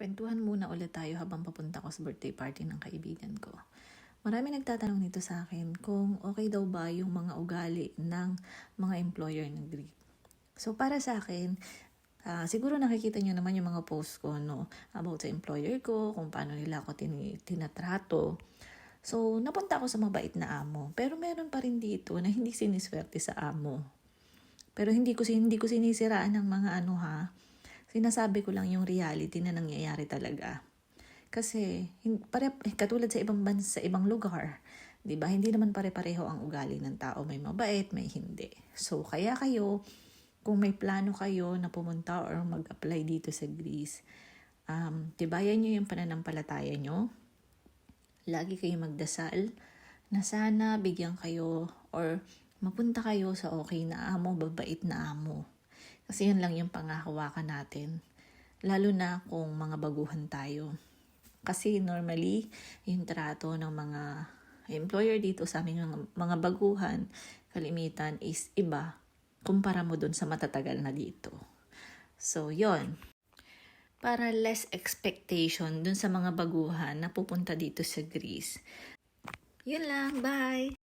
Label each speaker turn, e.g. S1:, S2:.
S1: Kwentuhan muna ulit tayo habang papunta ko sa birthday party ng kaibigan ko. Marami nagtatanong nito sa akin kung okay daw ba yung mga ugali ng mga employer ng Greek. So para sa akin, siguro nakikita nyo naman yung mga post ko about sa employer ko, kung paano nila ako tinatrato. So napunta ako sa mabait na amo. Pero meron pa rin dito na hindi siniswerte sa amo. Pero hindi ko sinisiraan ng mga Sinasabi ko lang yung reality na nangyayari talaga. Kasi katulad sa ibang bansa, sa ibang lugar, 'di ba? Hindi naman pare-pareho ang ugali ng tao, may mabait, may hindi. So kaya kayo, kung may plano kayo na pumunta or mag-apply dito sa Greece, tibayan niyo yung pananampalataya niyo. Lagi kayo magdasal na sana bigyan kayo or mapunta kayo sa okay na amo, babait na amo. Kasi yun lang yung panghahawakan natin. Lalo na kung mga baguhan tayo. Kasi normally, yung trato ng mga employer dito sa aming mga baguhan, kalimitan is iba kumpara mo dun sa matatagal na dito. So, yon. Para less expectation dun sa mga baguhan na pupunta dito sa Greece. Yun lang, bye!